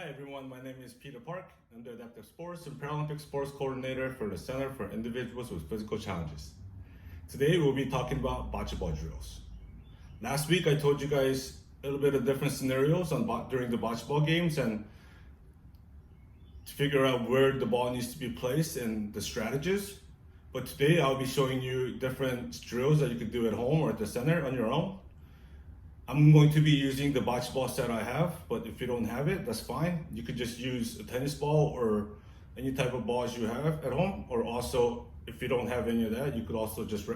Hi everyone, my name is Peter Park. I'm the Adaptive Sports and Paralympic Sports Coordinator for the Center for Individuals with Physical Challenges. Today we'll be talking about bocce ball drills. Last week I told you guys a little bit of different scenarios during the bocce ball games and to figure out where the ball needs to be placed and the strategies. But today I'll be showing you different drills that you can do at home or at the center on your own. I'm going to be using the bocce ball set I have, but if you don't have it, that's fine. You could just use a tennis ball or any type of balls you have at home, or also if you don't have any of that, you could also just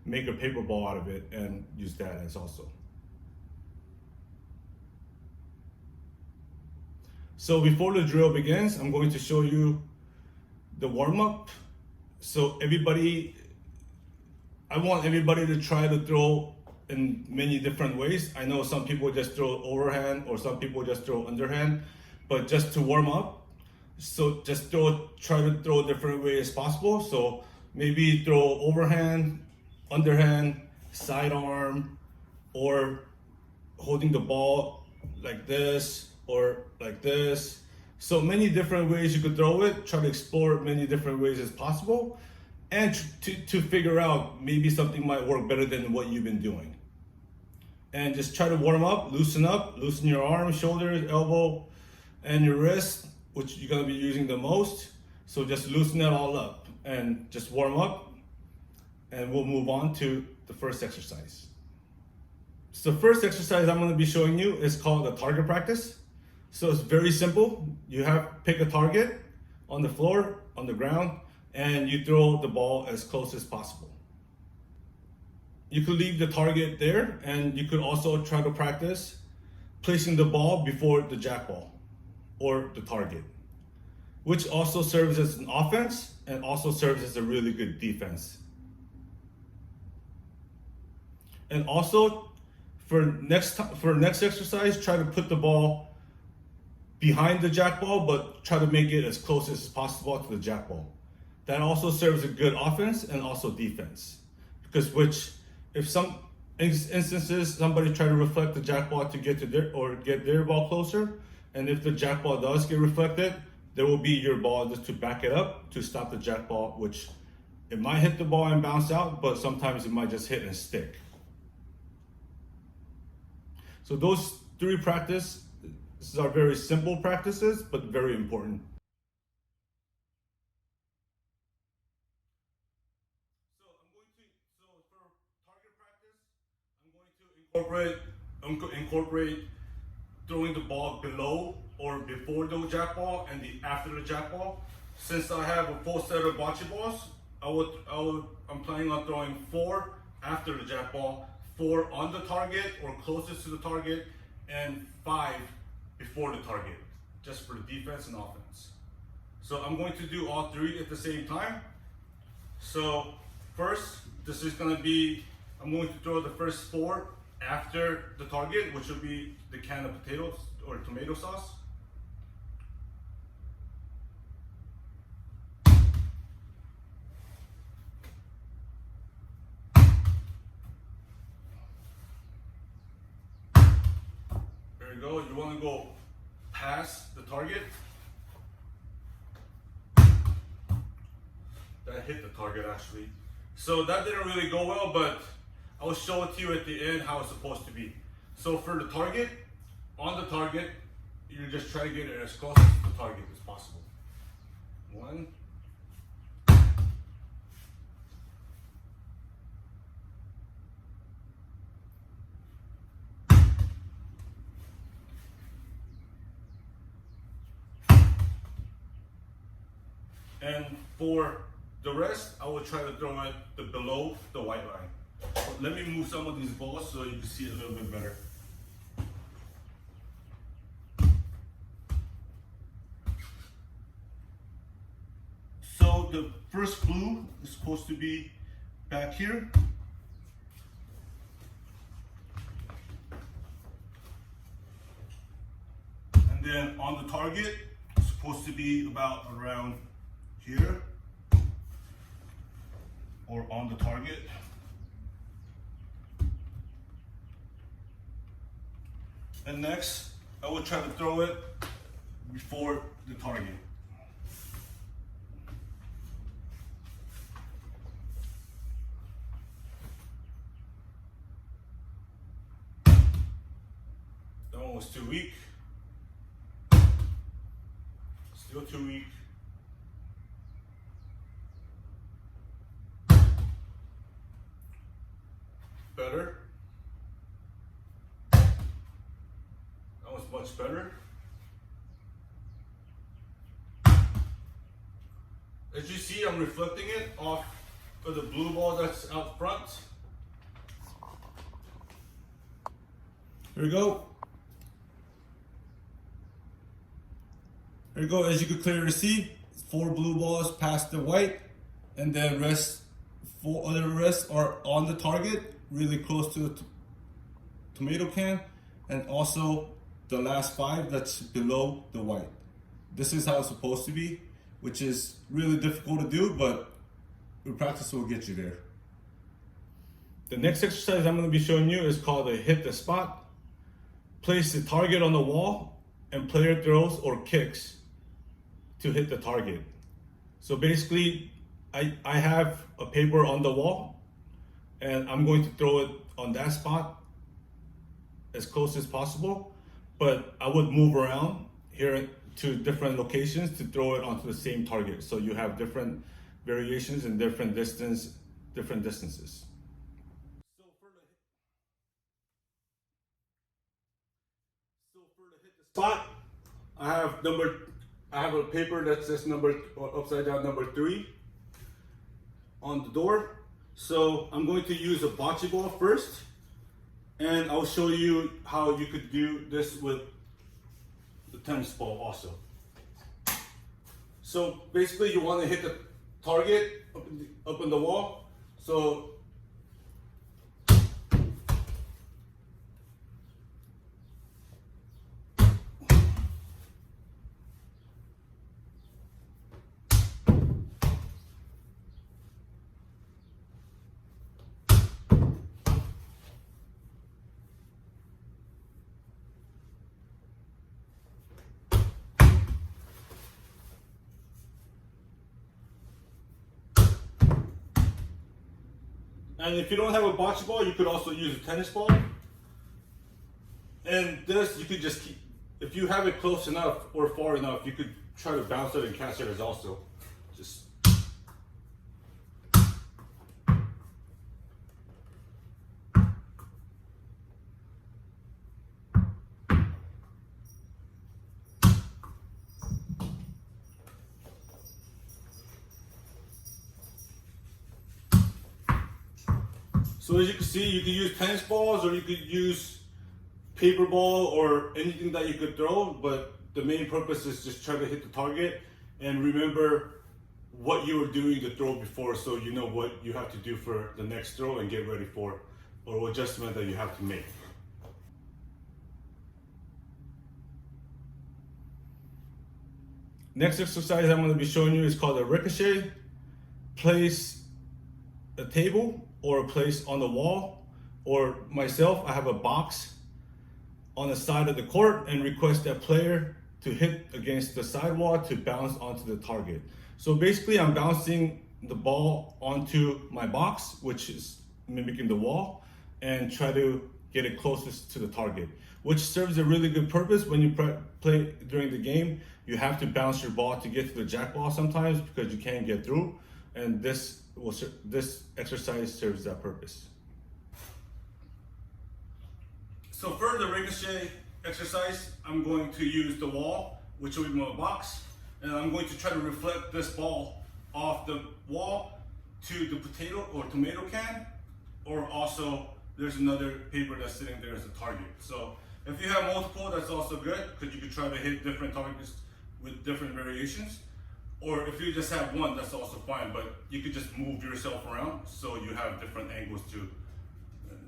make a paper ball out of it and use that as also. So before the drill begins, I'm going to show you the warm-up. So I want everybody to try to throw in many different ways. I know some people just throw overhand or some people just throw underhand, but just to warm up, so just try to throw different ways as possible. So maybe throw overhand, underhand, sidearm, or holding the ball like this or like this. So many different ways you could throw it. Try to explore many different ways as possible, and to figure out maybe something might work better than what you've been doing. And just try to warm up, loosen your arm, shoulders, elbow, and your wrist, which you're gonna be using the most. So just loosen that all up and just warm up, and we'll move on to the first exercise. So the first exercise I'm gonna be showing you is called the target practice. So it's very simple. You pick a target on the floor, on the ground, and you throw the ball as close as possible. You could leave the target there, and you could also try to practice placing the ball before the jack ball or the target, which also serves as an offense and also serves as a really good defense. And also for next exercise, try to put the ball behind the jack ball, but try to make it as close as possible to the jack ball. That also serves a good offense and also defense, because if some instances somebody try to reflect the jack ball to get their ball closer, and if the jack ball does get reflected, there will be your ball just to back it up to stop the jack ball, which it might hit the ball and bounce out, but sometimes it might just hit and stick. So those three practices are very simple practices, but very important. Incorporate throwing the ball below or before the jack ball and after the jack ball. Since I have a full set of bocce balls, I'm planning on throwing 4 after the jack ball, 4 on the target or closest to the target, and 5 before the target, just for the defense and offense. So I'm going to do all 3 at the same time. So first, I'm going to throw the first 4 after the target, which will be the can of potatoes or tomato sauce. There you go. You want to go past the target. That hit the target actually. So that didn't really go well, but I'll show it to you at the end how it's supposed to be. So for the target, on the target, you just try to get it as close to the target as possible. 1. And for the rest, I will try to throw it below the white line. But let me move some of these balls so you can see it a little bit better. So the first blue is supposed to be back here. And then on the target, it's supposed to be about around here, or on the target. And next, I will try to throw it before the target. That one was too weak. Still too weak. Better. That was much better. As you see, I'm reflecting it off of the blue ball that's out front. Here we go. Here we go. As you can clearly see, 4 blue balls past the white, and then four other rests are on the target, really close to the tomato can, and also the last 5 that's below the white. This is how it's supposed to be, which is really difficult to do, but with practice will get you there. The next exercise I'm going to be showing you is called a hit the spot. Place the target on the wall and player throws or kicks to hit the target. So basically, I have a paper on the wall and I'm going to throw it on that spot as close as possible, but I would move around here to different locations to throw it onto the same target. So you have different variations and different distances. So for the hit the spot, I have a paper that says upside down number 3 on the door. So I'm going to use a bocce ball first, and I'll show you how you could do this with the tennis ball also. So basically you want to hit the target up in the wall. So and if you don't have a bocce ball, you could also use a tennis ball. And this, you could just keep, if you have it close enough or far enough, you could try to bounce it and catch it as also. Just. So as you can see, you can use tennis balls or you could use paper ball or anything that you could throw, but the main purpose is just try to hit the target and remember what you were doing the throw before, so you know what you have to do for the next throw and get ready for or adjustment that you have to make. Next exercise I'm going to be showing you is called a ricochet. Place a table or a place on the wall, or myself, I have a box on the side of the court and request that player to hit against the sidewall to bounce onto the target. So basically I'm bouncing the ball onto my box, which is mimicking the wall, and try to get it closest to the target, which serves a really good purpose when you play during the game. You have to bounce your ball to get to the jack ball sometimes because you can't get through, and this exercise serves that purpose. So for the ricochet exercise, I'm going to use the wall, which will be my box, and I'm going to try to reflect this ball off the wall to the potato or tomato can, or also there's another paper that's sitting there as a target. So if you have multiple, that's also good because you can try to hit different targets with different variations. Or if you just have one, that's also fine, but you could just move yourself around so you have different angles to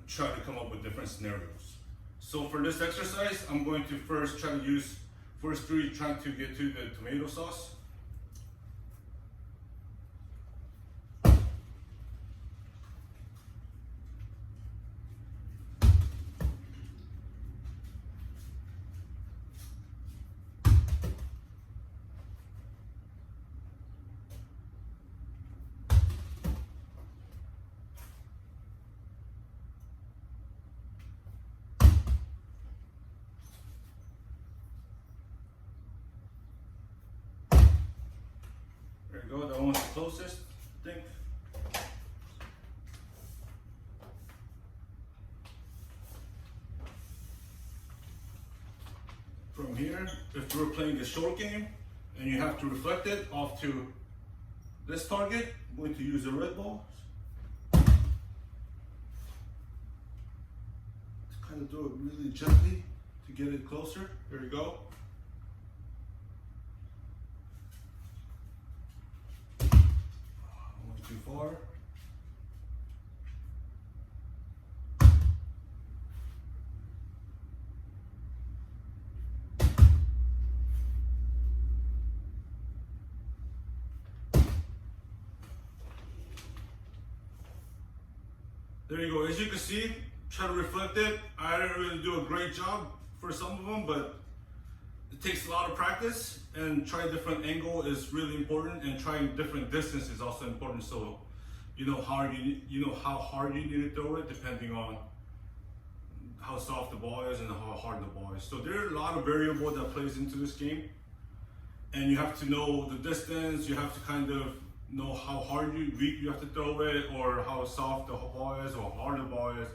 try to come up with different scenarios. So for this exercise, I'm going to first try to use first 3 trying to get to the tomato sauce. go. That one's the closest, I think. From here, if we're playing a short game and you have to reflect it off to this target, I'm going to use a red ball. Kind of throw it really gently to get it closer. There we go. I went too far. There you go. As you can see, try to reflect it. I didn't really do a great job for some of them, but it takes a lot of practice, and trying different angle is really important, and trying different distance is also important. So you know how hard you need to throw it depending on how soft the ball is and how hard the ball is. So there are a lot of variables that plays into this game, and you have to know the distance. You have to kind of know how hard you have to throw it, or how soft the ball is, or how hard the ball is.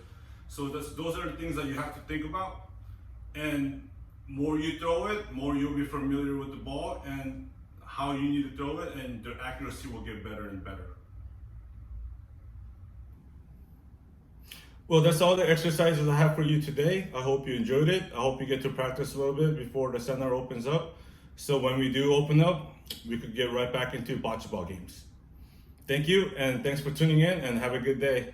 So those are the things that you have to think about. And more you throw it, more you'll be familiar with the ball and how you need to throw it, and the accuracy will get better and better. Well, that's all the exercises I have for you today. I hope you enjoyed it. I hope you get to practice a little bit before the center opens up. So when we do open up, we could get right back into bocce ball games. Thank you, and thanks for tuning in, and have a good day.